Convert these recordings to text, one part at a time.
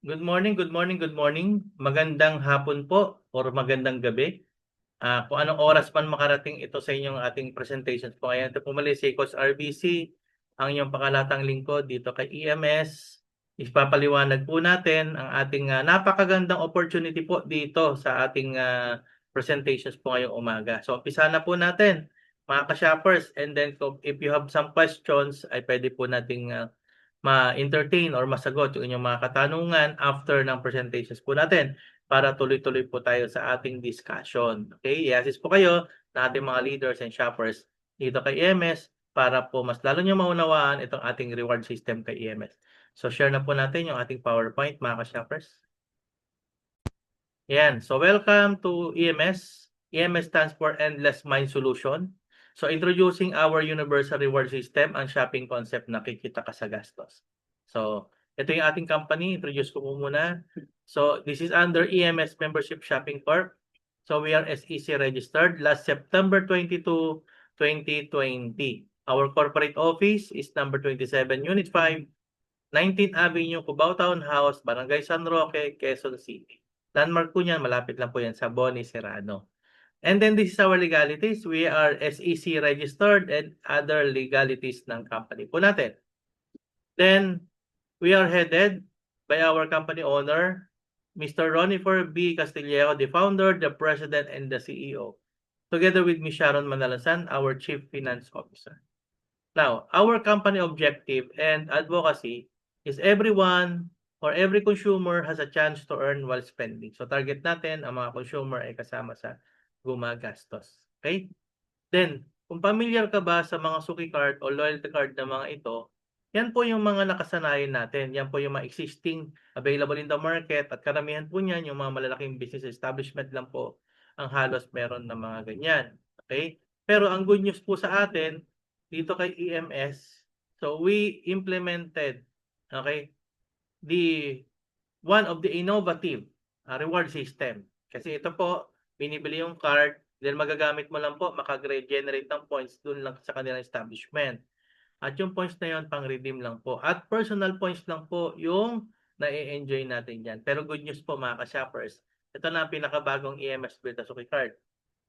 Good morning, good morning, good morning. Magandang hapon po or magandang gabi. Kung anong oras man makarating ito sa inyong ating presentations po ngayon. Ito po muli si Coach RBC, ang inyong pakalatang lingkod dito kay EMS. Ipapaliwanag po natin ang ating napakagandang opportunity po dito sa ating presentations po ngayong umaga. So, umpisa na po natin mga ka-shoppers, and then if you have some questions ay pwede po nating ma-entertain or masagot yung inyong mga katanungan after ng presentations po natin para tuloy-tuloy po tayo sa ating discussion. Okay? I-assist po kayo na ating mga leaders and shoppers dito kay EMS para po mas lalo nyo maunawaan itong ating reward system kay EMS. So share na po natin yung ating PowerPoint mga ka-shoppers. Yan. So welcome to EMS. EMS stands for Endless Mind Solution. So introducing our universal reward system, ang shopping concept na kikita ka sa gastos. So ito yung ating company. Introduce ko po muna. So this is under EMS Membership Shopping Corp. So we are SEC registered last September 22, 2020. Our corporate office is number 27, Unit 5, 19th Avenue, Cubao Town House, Barangay San Roque, Quezon City. Landmark po niyan, malapit lang po yan sa Boni Serrano. And then this is our legalities. We are SEC registered and other legalities ng company po natin. Then, we are headed by our company owner, Mr. Ronifer B. Castillejo, the founder, the president, and the CEO. Together with Ms. Sharon Manalasan, our Chief Finance Officer. Now, our company objective and advocacy is everyone or every consumer has a chance to earn while spending. So target natin ang mga consumer ay kasama sa gumagastos. Okay? Then, kung familiar ka ba sa mga suki card o loyalty card na mga ito, yan po yung mga nakasanayan natin. Yan po yung mga existing available in the market at karamihan po niyan yung mga malalaking business establishment lang po ang halos meron na mga ganyan. Okay? Pero ang good news po sa atin dito kay EMS, so we implemented the one of the innovative reward system. Kasi ito po, binibili yung card, then magagamit mo lang po, makagenerate ng points dun lang sa kanilang establishment. At yung points na yun, pang-redeem lang po. At personal points lang po yung na-enjoy natin dyan. Pero good news po mga ka-shoppers, ito na ang pinakabagong EMS Build a Suki Card.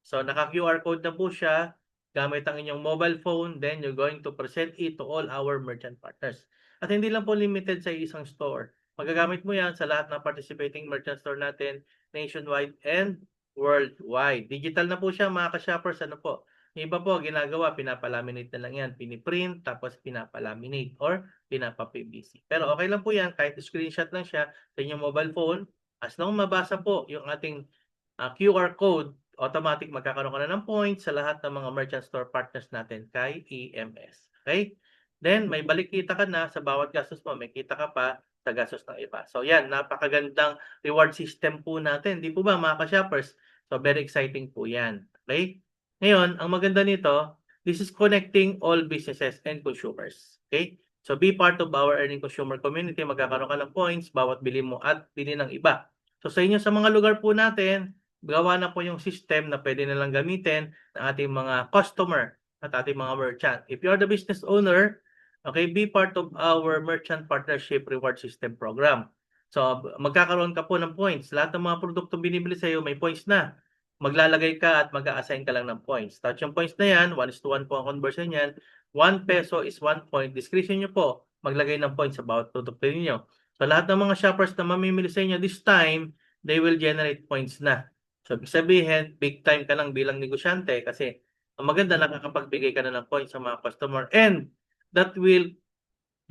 So naka-QR code na po siya, gamit ang inyong mobile phone, then you're going to present it to all our merchant partners. At hindi lang po limited sa isang store. Magagamit mo yan sa lahat ng participating merchant store natin, nationwide and worldwide. Digital na po siya mga ka-shoppers, ano po? Yung iba po, ginagawa, pinapalaminate na lang yan. Piniprint, tapos pinapalaminate or pinapa-PVC. Pero okay lang po yan, kahit screenshot lang siya sa inyong mobile phone, as long mabasa po yung ating QR code, automatic magkakaroon ka na ng points sa lahat ng mga merchant store partners natin kay EMS. Okay? Then, may balik kita ka na sa bawat gastos mo. May kita ka pa sa gastos ng iba. So, yan. Napakagandang reward system po natin. Di po ba, mga ka-shoppers? So, very exciting po yan. Okay? Ngayon, ang maganda nito, this is connecting all businesses and consumers. Okay? So, be part of our earning consumer community. Magkakaroon ka ng points bawat bili mo at bili ng iba. So, sa inyo sa mga lugar po natin, gawa na po yung system na pwede nilang gamitin ng ating mga customer at ating mga merchant. If you are the business owner, okay, be part of our merchant partnership reward system program. So, magkakaroon ka po ng points. Lahat ng mga produkto binibili sa iyo, may points na. Maglalagay ka at mag-a-assign ka lang ng points. Tapos yung points na yan, 1:1 po ang conversion yan. 1 peso is 1 point. Discretion nyo po, maglagay ng points sa bawat produkto ninyo. So, lahat ng mga shoppers na mamimili sa inyo this time, they will generate points na. So, sabihin, big time ka lang bilang negosyante kasi ang maganda, nakakapagbigay ka na ng points sa mga customer and that will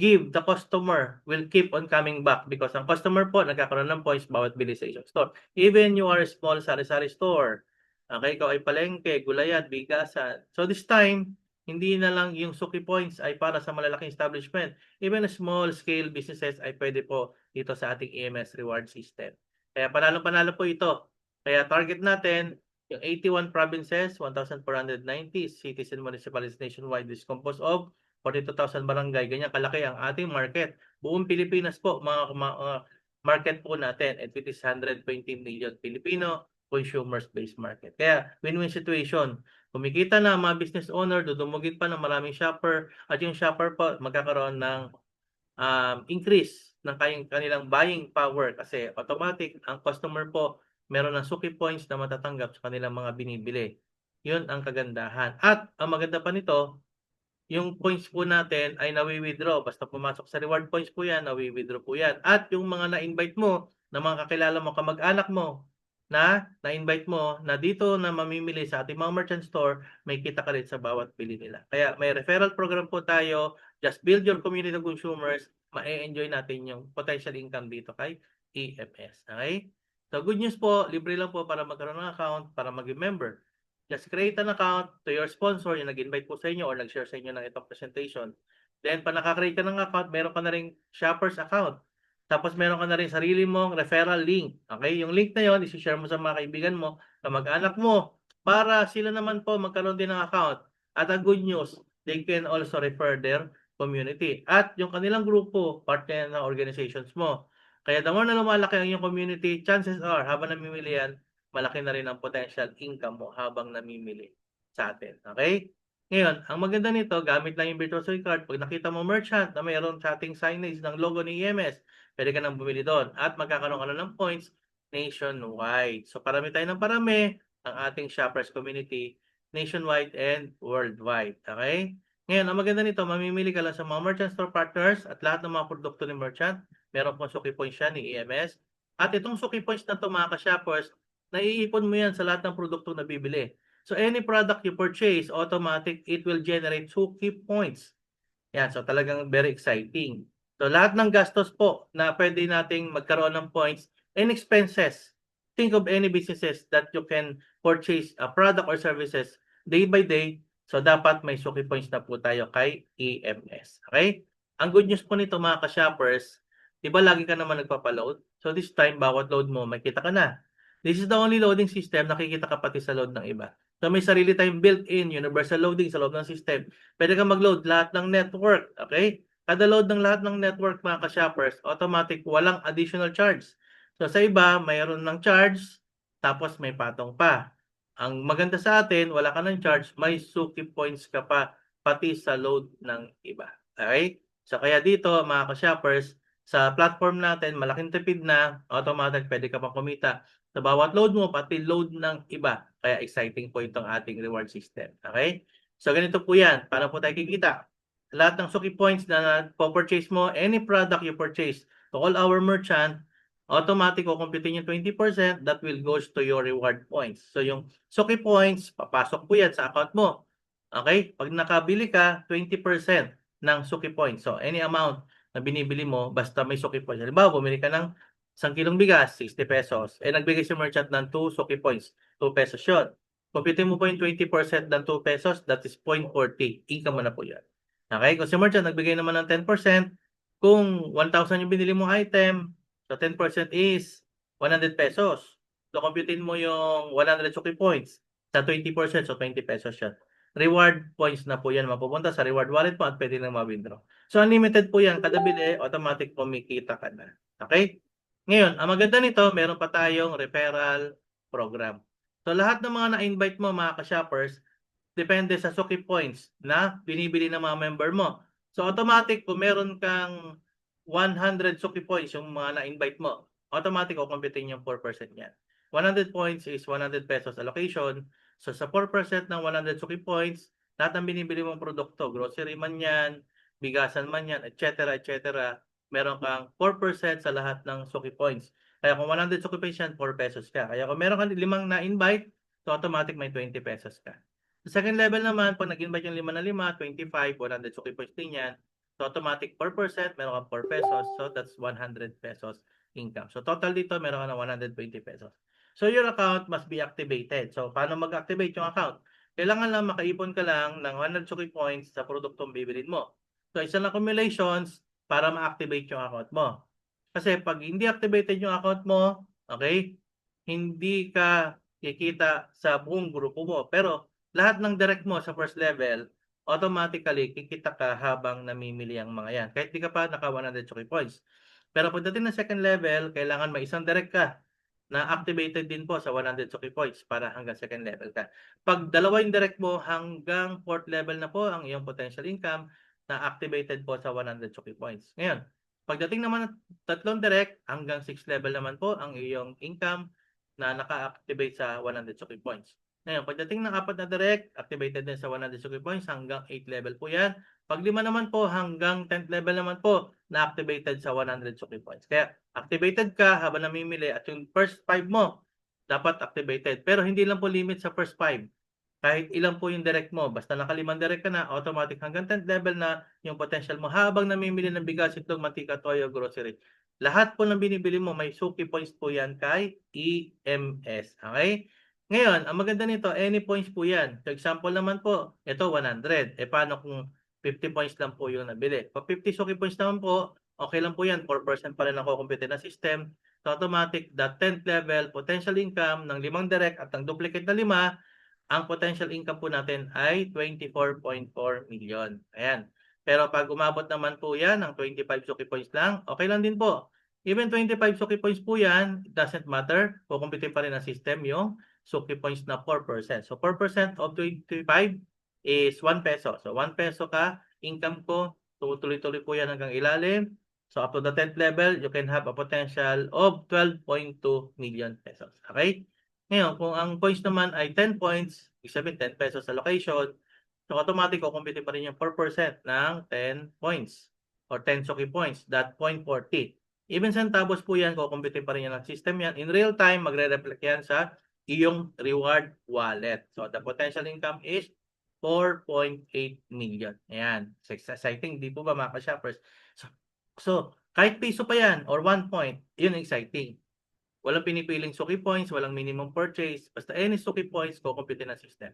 give the customer will keep on coming back because ang customer po nagkakaroon ng points bawat bili sa isang store. Even you are a small sari-sari store, okay, ikaw ay palengke, gulayan, bigasan. So this time, hindi na lang yung Suki points ay para sa malalaking establishment. Even small scale businesses ay pwede po dito sa ating EMS reward system. Kaya panalo-panalo po ito. Kaya target natin, yung 81 provinces, 1,490 cities and municipalities nationwide is composed of 42,000 barangay. Ganyan kalaki ang ating market. Buong Pilipinas po, mga market po natin. At it is 120 million Filipino consumers-based market. Kaya win-win situation. Kumikita na ang mga business owner, dudumugin pa ng maraming shopper, at yung shopper po magkakaroon ng increase ng kanilang buying power kasi automatic ang customer po meron ng Suki points na matatanggap sa kanilang mga binibili. Yun ang kagandahan. At ang maganda pa nito, yung points po natin ay nawi-withdraw. Basta pumasok sa reward points po yan, nawi-withdraw po yan. At yung mga na-invite mo, na mga kakilala mo, kamag-anak mo, na-invite mo, na dito na mamimili sa ating mga merchant store, may kita ka rin sa bawat bili nila. Kaya may referral program po tayo. Just build your community of consumers. Ma-enjoy natin yung potential income dito kay EMS. Okay? So good news po, libre lang po para magkaroon ng account, para maging member. Just create an account to your sponsor, yung nag-invite po sa inyo or nag-share sa inyo ng itong presentation. Then, pa nakakreate ka ng account, meron ka na rin shopper's account. Tapos, meron ka na rin sarili mong referral link. Okay? Yung link na yon, isi-share mo sa mga kaibigan mo, sa mag-anak mo, para sila naman po magkaroon din ng account. At ang good news, they can also refer their community. At yung kanilang grupo, partner ng organizations mo. Kaya the more na lumalaki ang iyong community, chances are, habang namimili yan, malaki na rin ang potential income mo habang namimili sa atin. Okay? Ngayon, ang maganda nito, gamit lang yung Virtuoso Card. Pag nakita mo merchant na mayroon sa ating signage ng logo ni EMS, pwede ka nang bumili doon at magkakaroon ka na ng points nationwide. So parami tayo ng parami ang ating shoppers community nationwide and worldwide. Okay? Ngayon, ang maganda nito, mamimili ka lang sa mga merchant store partners at lahat ng mga produkto ni merchant. Meron pong Suki Points siya ni EMS. At itong Suki Points na ito, mga ka-shoppers, naiipon mo yan sa lahat ng produkto na bibili. So any product you purchase, automatic, it will generate Suki Points. Yan, so talagang very exciting. So lahat ng gastos po na pwede nating magkaroon ng points and expenses. Think of any businesses that you can purchase a product or services day by day. So dapat may Suki Points na po tayo kay EMS. Okay? Ang good news po nito mga ka-shoppers, di ba lagi ka naman nagpapaload? So this time, bawat load mo, makita ka na. This is the only loading system, nakikita ka pati sa load ng iba. So may sarili tayong built-in universal loading sa loob ng system. Pwede kang mag-load lahat ng network, okay? Kada load ng lahat ng network mga ka-shoppers, automatic, walang additional charge. So sa iba, mayroon ng charge, tapos may patong pa. Ang maganda sa atin, wala ka ng charge, may Suki points ka pa, pati sa load ng iba. Okay? So kaya dito mga ka-shoppers, sa platform natin, malaking tipid na, automatic, pwede ka pa kumita sa bawat load mo, pati load ng iba. Kaya exciting po itong ating reward system. Okay? So ganito po yan. Paano po tayo kikita? Lahat ng Suki points na po-purchase mo, any product you purchase to all our merchant, automatic o computing yung 20%, that will goes to your reward points. So yung Suki points, papasok po yan sa account mo. Okay? Pag nakabili ka, 20% ng Suki points. So any amount na binibili mo, basta may Suki points. Halimbawa, bumili ka ng 1 kilong bigas, 60 pesos. Eh, nagbigay si merchant ng 2 Suki points, 2 pesos yun. Computin mo po yung 20% ng 2 pesos, that is 0.40. Income mo na po yan. Okay? Kung si merchant nagbigay naman ng 10%, kung 1,000 yung binili mong item, so 10% is 100 pesos. So, computin mo yung 100 Suki points sa 20%, so 20 pesos yan. Reward points na po yan mapupunta sa reward wallet mo at pwede nang ma-withdraw. So, unlimited po yan. Kada bili, automatic kumikita ka na. Okay? Ngayon, ang maganda nito, meron pa tayong referral program. So lahat ng mga na-invite mo, mga ka-shoppers, depende sa Suki points na binibili ng mga member mo. So automatic, kung meron kang 100 Suki points yung mga na-invite mo, automatic o computing yung 4% yan. 100 points is 100 pesos allocation. So sa 4% ng 100 Suki points, lahat ng binibili mong produkto, grocery man yan, bigasan man yan, etc., etc., meron kang 4% sa lahat ng Suki points. Kaya kung 100 Suki points yan, 4 pesos ka. Kaya kung meron kang 5 na-invite, so automatic may 20 pesos ka. Sa second level naman, pag nag-invite yung 5 na 5, 25, 100 Suki points din yan. So automatic 4%, meron kang 4 pesos. So that's 100 pesos income. So total dito, meron ka ng 120 pesos. So your account must be activated. So paano mag-activate yung account? Kailangan lang makaipon ka lang ng 100 Suki points sa produktong bibilin mo. So isang accumulations, para ma-activate yung account mo. Kasi pag hindi activated yung account mo, okay, hindi ka kikita sa buong grupo mo. Pero lahat ng direct mo sa first level, automatically kikita ka habang namimili ang mga yan. Kahit di ka pa naka 100 Suki points. Pero pagdating ng second level, kailangan may isang direct ka na activated din po sa 100 Suki points para hanggang second level ka. Pag dalawa yung direct mo, hanggang fourth level na po ang iyong potential income, na activated po sa 100 Suki points. Ngayon, pagdating naman ng tatlong direct, hanggang 6 level naman po ang iyong income na naka-activate sa 100 Suki points. Ngayon, pagdating ng 4 na direct, activated din sa 100 Suki points, hanggang 8 level po yan. Pag 5 naman po, hanggang 10th level naman po, na-activated sa 100 Suki points. Kaya, activated ka habang namimili at yung first 5 mo, dapat activated. Pero hindi lang po limit sa first 5. Kahit ilan po yung direct mo, basta naka-5 direct ka na, automatic hanggang 10th level na yung potential mo habang namimili ng bigas, itlog, mantika, toyo, grocery. Lahat po ng binibili mo, may Suki points po yan kay EMS. Okay? Ngayon, ang maganda nito, any points po yan. For example naman po, ito 100. Paano kung 50 points lang po yung nabili? Pag 50 Suki points naman po, okay lang po yan. 4% pa rin ang kukumpute na system. So automatic, that 10th level, potential income ng 5 direct at ng duplicate na 5, ang potential income po natin ay 24.4 million. Ayan. Pero pag umabot naman po yan ng 25 Suki points lang, okay lang din po. Even 25 Suki points po yan, it doesn't matter. Kukumpitin pa rin ang system yung Suki points na 4%. So 4% of 25 is 1 peso. So 1 peso ka, income ko, tuloy-tuloy po yan hanggang ilalim. So up to the 10th level, you can have a potential of 12.2 million pesos. Okay? Ngayon, kung ang points naman ay 10 points, ibig sabihin 10 pesos sa location, so automatic kukumpute pa rin yung 4% ng 10 points or 10 Suki points, that 0.40. Even centavos po yan, kukumpute pa rin yan ng system yan. In real time, magre-reflect yan sa iyong reward wallet. So the potential income is 4.8 million. Ayan. Exciting, di po ba mga ka-shoppers? So, kahit piso pa yan or 1 point, yun exciting. Walang pinipiling Suki points, walang minimum purchase. Basta any Suki points, kukumpute ng system.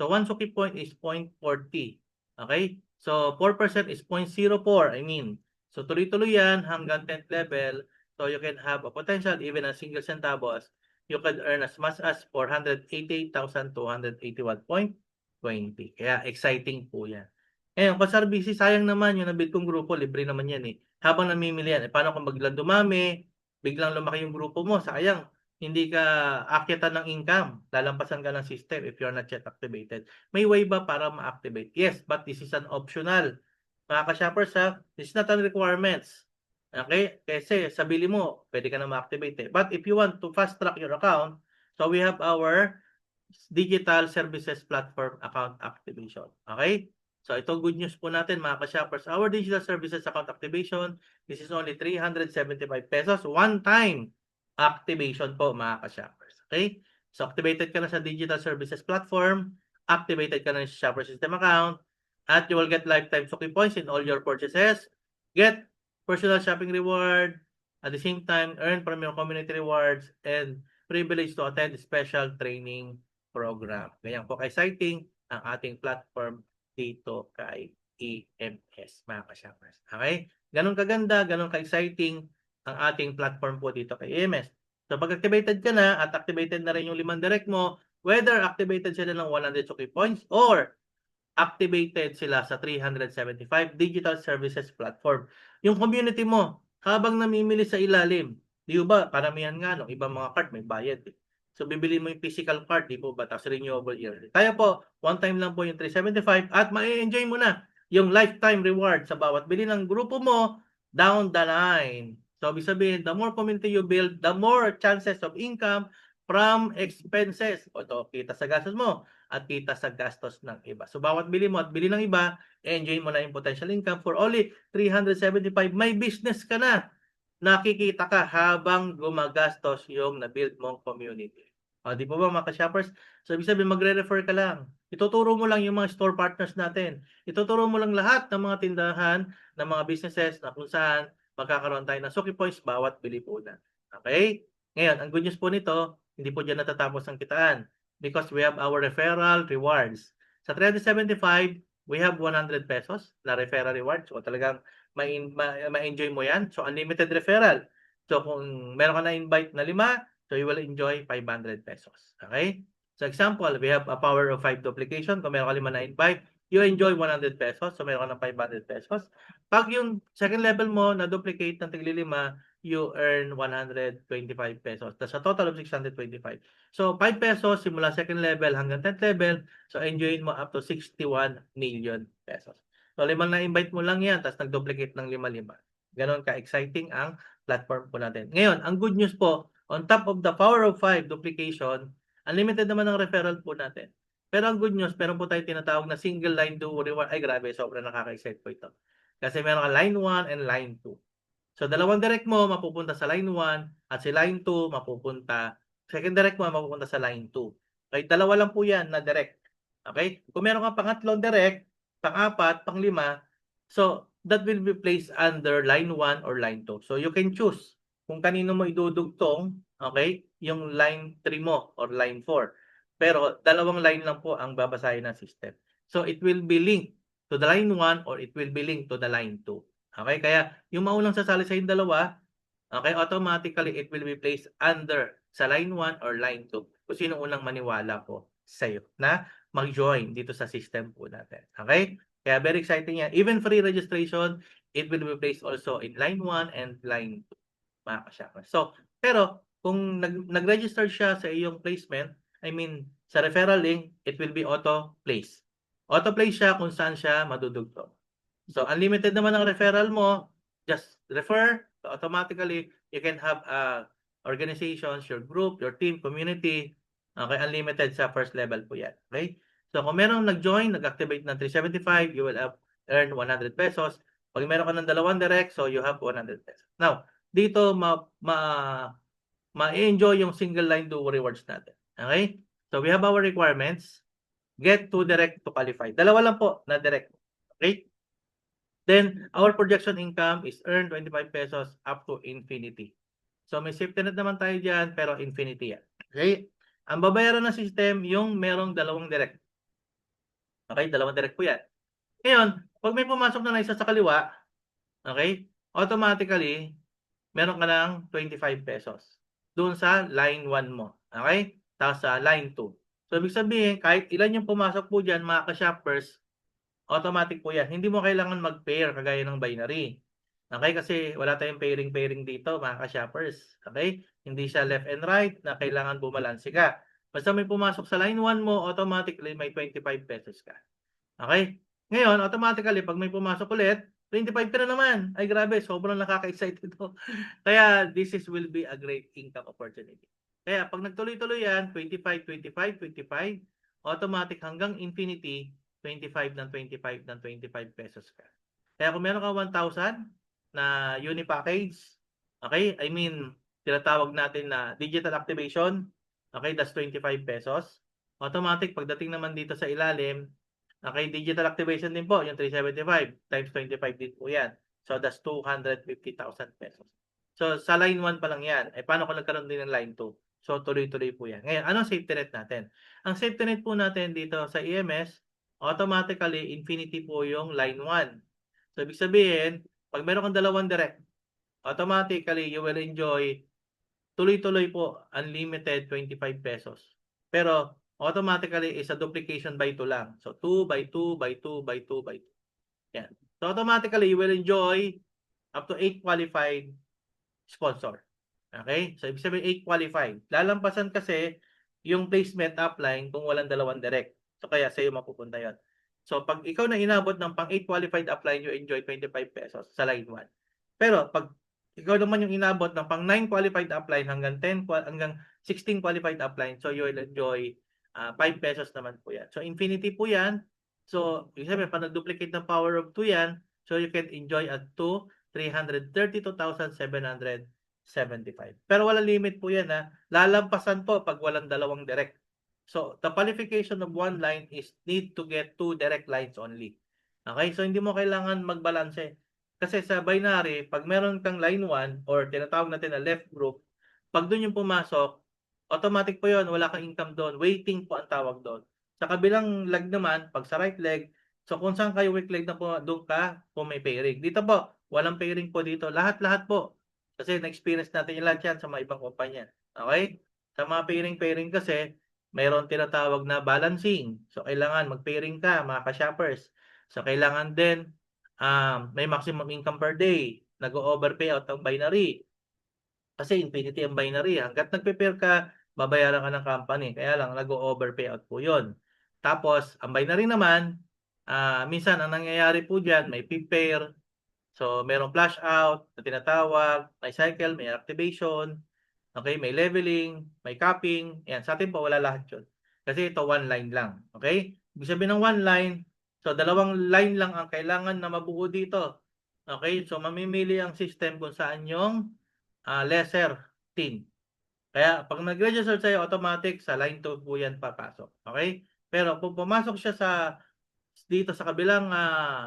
So, 1 Suki point is 0.40. Okay? So, 4% is 0.04. I mean, so tuloy-tuloy yan hanggang 10th level. So, you can have a potential, even a single centavos, you can earn as much as 488,281.20. Kaya, exciting po yan. Ngayon, kung service, sayang naman yung nabid kong grupo, libre naman yan eh. Habang namimili yan, paano kung biglang dumami, biglang lumaki yung grupo mo, sayang, hindi ka akyatan ng income, lalampasan ka ng system if you're not yet activated. May way ba para ma-activate? Yes, but this is an optional. Mga ka-shoppers ha, this is not a requirements. Okay? Kasi sa bili mo, pwede ka na ma-activate eh. But if you want to fast track your account, so we have our digital services platform account activation. Okay? So ito good news po natin mga ka-shoppers. Our digital services account activation, this is only 375 pesos. One time activation po mga ka-shoppers. Okay? So activated ka na sa digital services platform, activated ka na sa shopper system account, at you will get lifetime Suki points in all your purchases, get personal shopping reward, at the same time earn from your community rewards, and privilege to attend special training program. Ganyan po ka-exciting ang ating platform dito kay EMS, mga ka-shoppers. Okay? Ganun kaganda, ganun ka-exciting ang ating platform po dito kay EMS. So, pag activated ka na at activated na rin yung 5 direct mo, whether activated sila ng 100 Suki points or activated sila sa 375 digital services platform. Yung community mo, habang namimili sa ilalim, di ba, karamihan nga no, ibang mga card may bayad eh. So, bibili mo yung physical card, di po ba? Tapos renewable yearly. Tayo po, one time lang po yung 375 at ma-enjoy mo na yung lifetime reward sa bawat bili ng grupo mo down the line. So, ibig sabihin, the more community you build, the more chances of income from expenses. O ito, kita sa gastos mo at kita sa gastos ng iba. So, bawat bili mo at bili ng iba, enjoy mo na yung potential income for only 375. May business ka na. Nakikita ka habang gumagastos yung na-build mong community. Di po ba mga ka-shoppers? So, ibig sabihin, magre-refer ka lang. Ituturo mo lang yung mga store partners natin. Ituturo mo lang lahat ng mga tindahan, ng mga businesses na kung saan magkakaroon tayo ng Suki points bawat bili po na. Okay? Ngayon, ang good news po nito, hindi po dyan natatapos ang kitaan because we have our referral rewards. Sa 375, we have 100 pesos na referral rewards. So, talagang ma-enjoy mo yan. So, unlimited referral. So, kung meron ka na-invite na 5, so you will enjoy 500 pesos. Okay? So, example, we have a power of 5 duplication. Kung meron ka 5 na-invite, you enjoy 100 pesos. So, meron ka ng 500 pesos. Pag yung second level mo na-duplicate ng tigli 5, you earn 125 pesos. That's a total of 625. So, 5 pesos simula second level hanggang 10th level. So, enjoyin mo up to 61 million pesos. So, 5 na-invite mo lang yan, tapos nag-duplicate ng 5-5. Ganon ka-exciting ang platform po natin. Ngayon, ang good news po, on top of the power of 5 duplication, unlimited naman ang referral po natin. Pero ang good news, meron po tayong tinatawag na single line to reward. Ay, grabe, sobrang nakaka-excite po ito. Kasi meron ka line 1 and line 2. So, dalawang direct mo mapupunta sa line 1 at si line 2 mapupunta, second direct mo mapupunta sa line 2. Okay, dalawa lang po yan na direct. Okay? Kung meron kang pangatlong direct, pang-apat, pang-5, so that will be placed under line 1 or line 2. So, you can choose kung kanino mo idudugtong, okay, yung line 3 mo or line 4. Pero, dalawang line lang po ang babasahin ng system. So, it will be linked to the line 1 or it will be linked to the line 2. Okay, kaya yung maunang sasali sa yung dalawa, okay, automatically it will be placed under sa line 1 or line 2 kung sino unang maniwala po sa'yo na mag-join dito sa system po natin. Okay? Kaya very exciting yan. Even free registration, it will be placed also in line 1 and line 2, mga kasyaka. So, pero kung nag-register siya sa iyong placement, I mean, sa referral link, it will be auto-place. Auto-place siya kung saan siya madudugtong. So, unlimited naman ang referral mo. Just refer. So, automatically, you can have organizations, your group, your team, community. Okay, unlimited sa first level po yan. Okay? So, kung merong nag-join, nag-activate ng 375, you will have earn 100 pesos. Pag meron ka ng dalawang direct, so you have 100 pesos. Now, dito ma-enjoy yung single line to rewards natin. Okay? So, we have our requirements. Get to direct to qualify. Dalawa lang po na direct. Okay? Then, our projection income is earn 25 pesos up to infinity. So, may safety net naman tayo dyan, pero infinity yan. Okay? Ang babayaran ng system, yung merong dalawang direct. Okay? Dalawang direct po yan. Ngayon, pag may pumasok na isa sa kaliwa, okay? Automatically, meron ka ng 25 pesos. Doon sa line 1 mo. Okay? Tapos sa line 2. So, ibig sabihin, kahit ilan yung pumasok po dyan, mga ka-shoppers, automatic po yan. Hindi mo kailangan mag-pair kagaya ng binary. Okay? Kasi wala tayong pairing dito, mga ka-shoppers. Okay? Hindi siya left and right na kailangan bumalansi ka. Basta may pumasok sa line 1 mo, automatically may 25 pesos ka. Okay? Ngayon, automatically, pag may pumasok ulit, 25 ka na naman. Ay, grabe, sobrang nakaka-excite ito. Kaya, will be a great income opportunity. Kaya, pag nagtuloy-tuloy yan, 25, 25, 25, automatic hanggang infinity, 25 ng 25 ng 25 pesos ka. Kaya kung meron ka 1,000 na uni package, okay, I mean, tinatawag natin na digital activation, okay, that's 25 pesos. Automatic, pagdating naman dito sa ilalim, okay, digital activation din po, yung 375 times 25 din po yan. So, that's 250,000 pesos. So, sa line 1 pa lang yan. Eh, paano kung nagkaroon din ng line 2? So, tuloy-tuloy po yan. Ngayon, anong safety net natin? Ang safety net po natin dito sa EMS, automatically, infinity po yung line 1. So, ibig sabihin, pag meron kang dalawang direct, automatically, you will enjoy tuloy-tuloy po, unlimited 25 pesos. Pero, automatically, is a duplication by 2 lang. So, 2 by 2 by 2 by 2 by 2. Yan. So, automatically, you will enjoy up to 8 qualified sponsor. Okay? So, ibig sabihin 8 qualified. Lalampasan kasi yung placement upline kung walang dalawang direct. So, kaya sa'yo mapupunta yon. So, pag ikaw na inabot ng pang 8 qualified upline, you enjoy 25 pesos sa line 1. Pero, pag ikaw naman yung inabot ng pang 9 qualified upline hanggang 16 qualified upline, so you will enjoy 5 pesos naman po yan. So, infinity po yan. So, ibig sabihin, pag nag-duplicate ng power of 2 yan, so you can enjoy at 332,775. Pero walang limit po yan ha. Lalampasan po pag walang dalawang direct. So, the qualification of one line is need to get 2 direct lines only. Okay? So, hindi mo kailangan magbalanse. Kasi sa binary, pag meron kang line 1 or tinatawag natin na left group, pag doon yung pumasok, automatic po yun, wala kang income doon. Waiting po ang tawag doon. Sa kabilang leg naman, pag sa right leg, so kung saan kayo weak leg na po, doon ka kung may pairing. Dito po, walang pairing po dito. Lahat-lahat po. Kasi na-experience natin yung lahat yan sa mga ibang kumpanya. Okay? Sa mga pairing kasi, mayroon tinatawag na balancing. So, kailangan mag-pairing ka, mga ka-shoppers. So, kailangan din may maximum income per day. Nag-o-overpayout ang binary. Kasi infinity ang binary. Hanggat nagpe-pair ka, babayaran ka ng company. Kaya lang, nag-o-overpayout po yun. Tapos, ang binary naman, Minsan ang nangyayari po diyan may peak pair, so merong flash out na tinatawag, may cycle, may activation, okay, may leveling, may capping. Yan, sa atin po wala lahat 'yon. Kasi ito one line lang, okay? Ibig sabihin ng one line, so dalawang line lang ang kailangan na mabuo dito. Okay? So mamimili ang system kung saan yung lesser tin. Kaya pag nag-register sa'yo, automatic sa line 2 po yan papasok. Okay? Pero kung pumasok siya dito sa kabilang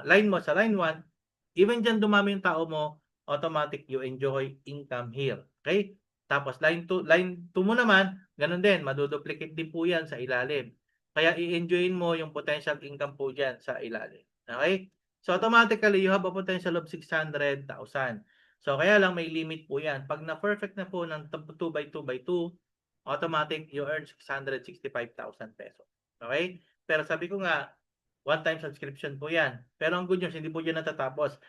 line mo, sa line 1, even dyan dumami yung tao mo, automatic you enjoy income here. Okay? Tapos line 2 mo naman, ganun din, maduduplicate din po yan sa ilalim. Kaya i-enjoyin mo yung potential income po dyan sa ilalim. Okay? So automatically, you have a potential of 600,000. So kaya lang may limit po yan. Pag na-perfect na po ng 2 by 2 by 2, automatic you earn 665,000 pesos. Okay? Pero sabi ko nga, one-time subscription po yan. Pero ang good news, hindi po yan natatapos.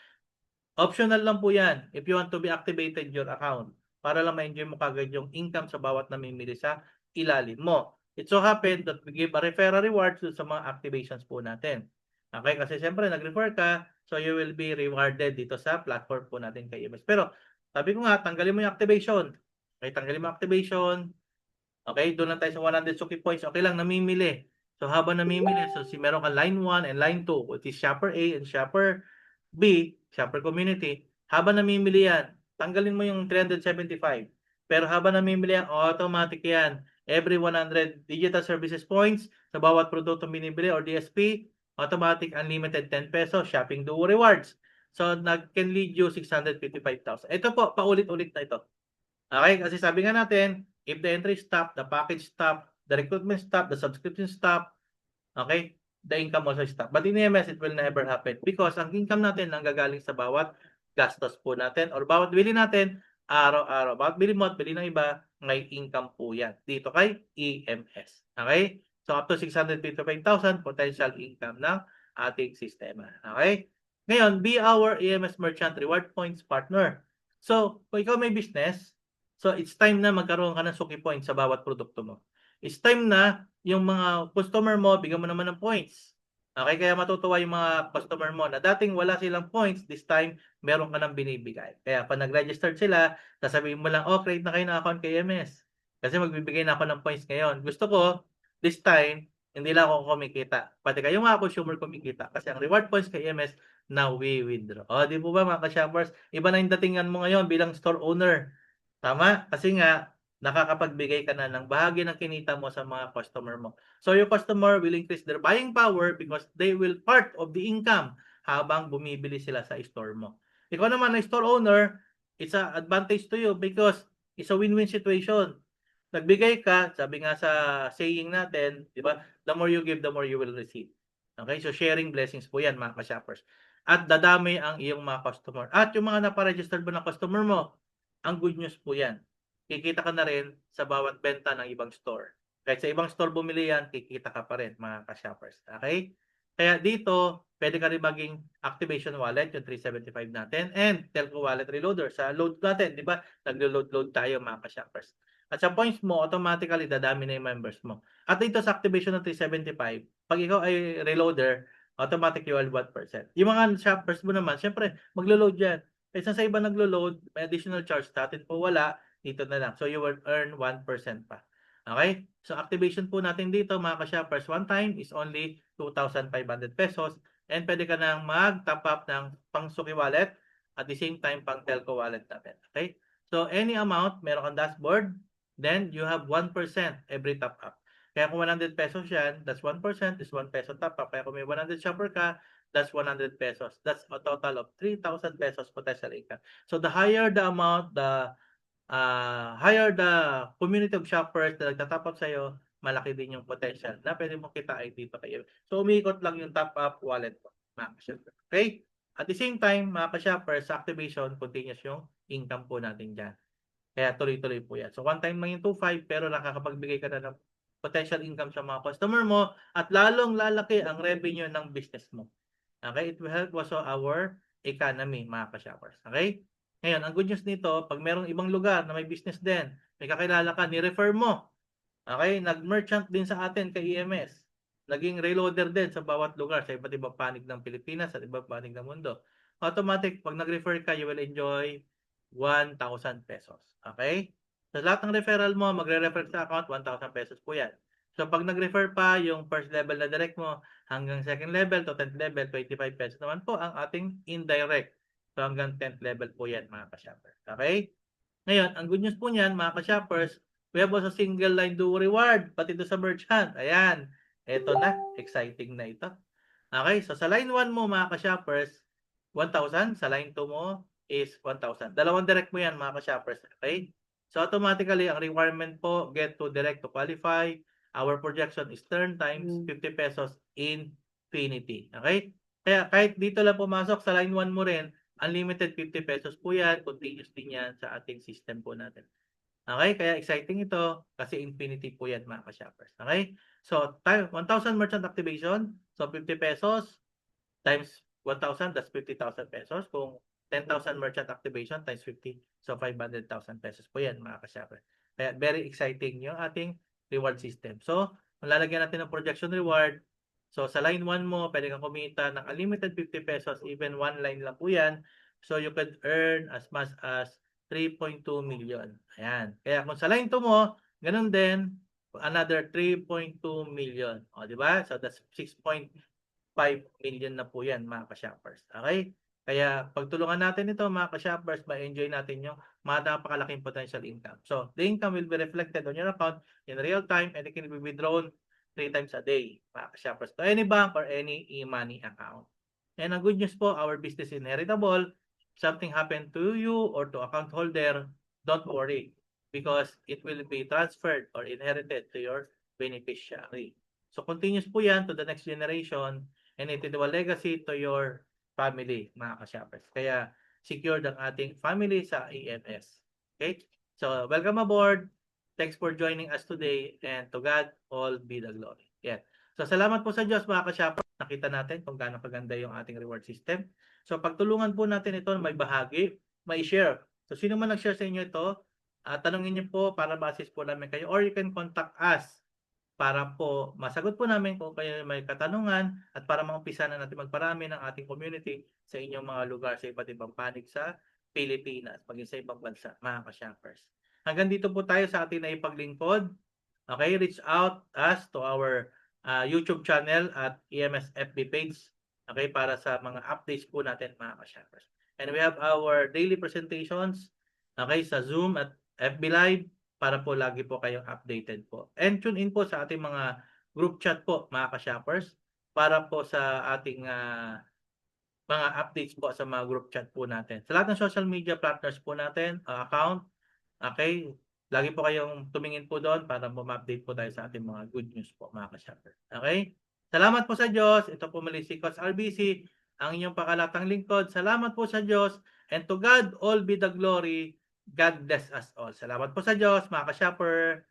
Optional lang po yan if you want to be activated your account para lang ma-enjoy mo kagad yung income sa bawat namimili sa ilalim mo. It so happen that we give a referral rewards sa mga activations po natin. Okay, kasi siyempre nag-refer ka, so you will be rewarded dito sa platform po natin kay EMS. Pero sabi ko nga, tanggalin mo yung activation. Okay, tanggalin mo activation. Okay, doon lang tayo sa 100 Suki points. Okay lang, namimili. So habang namimili, so meron ka line 1 and line 2, which is Shopper A and Shopper B, Shopper Community. Habang namimili yan, tanggalin mo yung 375. Pero habang namimili yan, automatic yan. Every 100 digital services points sa bawat produkto binibili or DSP, automatic unlimited 10 pesos shopping duo rewards. So can lead you 655,000. Ito po, paulit-ulit na ito. Okay, kasi sabi nga natin, if the entry stop, the package stop, the recruitment stop, the subscription stop, okay, the income also stop. But in EMS, it will never happen because ang income natin nanggagaling sa bawat gastos po natin or bawat bili natin araw-araw. Bawat bili mo at bili ng iba, may income po yan dito kay EMS. Okay? So up to 655,000 potential income ng ating sistema. Okay? Ngayon, be our EMS Merchant Reward Points Partner. So, kung ikaw may business, so it's time na magkaroon ka ng Suki Points sa bawat produkto mo. It's time na yung mga customer mo, bigyan mo naman ng points. Okay, kaya matutuwa yung mga customer mo na dating wala silang points, this time meron ka nang binibigay. Kaya pag nag-register sila, sasabihin mo lang, oh, create na kayo ng account kay EMS. Kasi magbibigay na ako ng points ngayon. Gusto ko, this time, hindi lang ako kumikita. Pati kayo mga consumer kumikita. Kasi ang reward points kay EMS, now we withdraw. O, di po ba mga ka-shoppers? Iba na yung datingan mo ngayon bilang store owner. Tama? Kasi nga, nakakapagbigay ka na ng bahagi ng kinita mo sa mga customer mo. So your customer will increase their buying power because they will part of the income habang bumibili sila sa store mo. Ikaw naman na store owner, it's an advantage to you because it's a win-win situation. Nagbigay ka, sabi nga sa saying natin, di ba? The more you give, the more you will receive. Okay? So sharing blessings po yan mga ka-shoppers. At dadami ang iyong mga customer. At yung mga naparegister mo ng customer mo, ang good news po yan. Kikita ka na rin sa bawat benta ng ibang store. Kahit sa ibang store bumili yan, kikita ka pa rin mga ka-shoppers. Okay? Kaya dito, pwede ka rin maging activation wallet, yung 375 natin, and telco wallet reloader. Sa load natin, di ba? Naglo-load tayo mga ka-shoppers. At sa points mo, automatically dadami na yung members mo. At dito sa activation ng 375, pag ikaw ay reloader, automatic you will 1%. Yung mga shoppers mo naman, syempre, maglo-load yan. Kaysa sa iba naglo-load, may additional charge. Sa atin po wala, dito na lang. So you will earn 1% pa. Okay? So activation po natin dito mga ka-shoppers, one time is only 2,500 pesos and pwede ka nang mag-top up ng pang Suki wallet at the same time pang telco wallet natin. Okay? So any amount, meron kang dashboard, then you have 1% every top up. Kaya kung 100 pesos yan, that's 1% is 1 peso top up. Kaya kung may 100 shopper ka, that's 100 pesos. That's a total of 3,000 pesos potential income. So the higher the amount, the higher the community of shoppers na nagtatap up sa'yo, malaki din yung potential na pwede mong kitain dito kayo. So umiikot lang yung top up wallet mo, mga ka-shopper. Okay? At the same time, mga ka-shoppers, sa activation, continuous yung income po natin dyan. Kaya tuloy-tuloy po yan. So one time lang yung 2.5 pero nakakapagbigay ka na ng potential income sa mga customer mo at lalong lalaki ang revenue ng business mo. Okay? It will help also our economy, mga ka-shoppers. Okay? Ngayon, ang good news nito, pag merong ibang lugar na may business din, may kakilala ka, ni-refer mo. Okay? Nag-merchant din sa atin kay EMS. naging reloader din sa bawat lugar, sa iba't ibang panig ng Pilipinas at ibang panig ng mundo. Automatic, pag nag-refer ka, you will enjoy 1,000 pesos. Okay? Sa lahat ng referral mo, magre-refer sa account, 1,000 pesos po yan. So, pag nag-refer pa, yung first level na direct mo, hanggang second level to 10th level, 25 pesos naman po ang ating indirect. So, hanggang 10th level po yan, mga ka-shoppers. Okay? Ngayon, ang good news po niyan, mga ka-shoppers, we have also single line duo reward, pati ito sa merchant. Ayan, eto na, exciting na ito. Okay, so sa line 1 mo, mga ka-shoppers, 1,000. Sa line 2 mo is 1,000. Dalawang direct mo yan, mga ka-shoppers. Okay? So automatically, ang requirement po, get to direct to qualify. Our projection is turn times 50 pesos infinity. Okay? Kaya kahit dito lang pumasok sa line 1 mo rin, unlimited 50 pesos po yan. Continuous din yan sa ating system po natin. Okay? Kaya exciting ito kasi infinity po yan, mga ka-shoppers. Okay? So, 1,000 merchant activation. So, 50 pesos times 1,000, that's 50,000 pesos. Kung 10,000 merchant activation times 50, so 500,000 pesos po yan, mga ka-shopper. Kaya very exciting yung ating reward system. So, malalagyan natin ng projection reward. So, sa line 1 mo, pwede kang kumita ng unlimited 50 pesos, even one line lang po yan. So, you could earn as much as 3.2 million. Ayan. Kaya kung sa line 2 mo, ganun din, another 3.2 million. O, di ba? So, that's 6.5 million na po yan, mga ka-shoppers. Okay? Kaya pagtulungan natin ito, mga ka-shoppers, ma-enjoy natin yung napakalaking potential income. So, the income will be reflected on your account in real time and it can be withdrawn 3 times a day, mga ka-shoppers, to any bank or any e-money account. And ang good news po, our business is inheritable. Something happened to you or to account holder, don't worry because it will be transferred or inherited to your beneficiary. So, continuous po yan to the next generation and it will legacy to your family, mga ka-shoppers. Kaya, secured ang ating family sa EMS. Okay? So, welcome aboard. Thanks for joining us today and to God all be the glory. Yeah. So, salamat po sa Diyos, mga ka-shoppers. Nakita natin kung gaano kaganda yung ating reward system. So, pagtulungan po natin ito, may bahagi, may share. So, sino man nag-share sa inyo ito, tanungin niyo po para ma-assist po namin kayo or you can contact us para po masagot po namin kung kayo may katanungan at para maumpisa na natin magparami ng ating community sa inyong mga lugar sa iba't ibang panig sa Pilipinas, maging sa ibang bansa, mga ka-shoppers. Hanggang dito po tayo sa ating naipaglingkod. Okay, reach out us to our YouTube channel at EMS FB page. Okay, para sa mga updates po natin, mga ka-shoppers. And we have our daily presentations, okay, sa Zoom at FB Live para po lagi po kayong updated po. And tune in po sa ating mga group chat po, mga ka-shoppers, para po sa ating mga updates po sa mga group chat po natin. Sa lahat ng social media partners po natin, account, okay, lagi po kayong tumingin po doon para ma-update po tayo sa ating mga good news po, mga ka-shoppers. Okay? Salamat po sa Diyos. Ito po muli si Coach RBC, ang inyong pakalatang lingkod. Salamat po sa Diyos. And to God all be the glory. God bless us all. Salamat po sa Diyos, mga ka-shopper.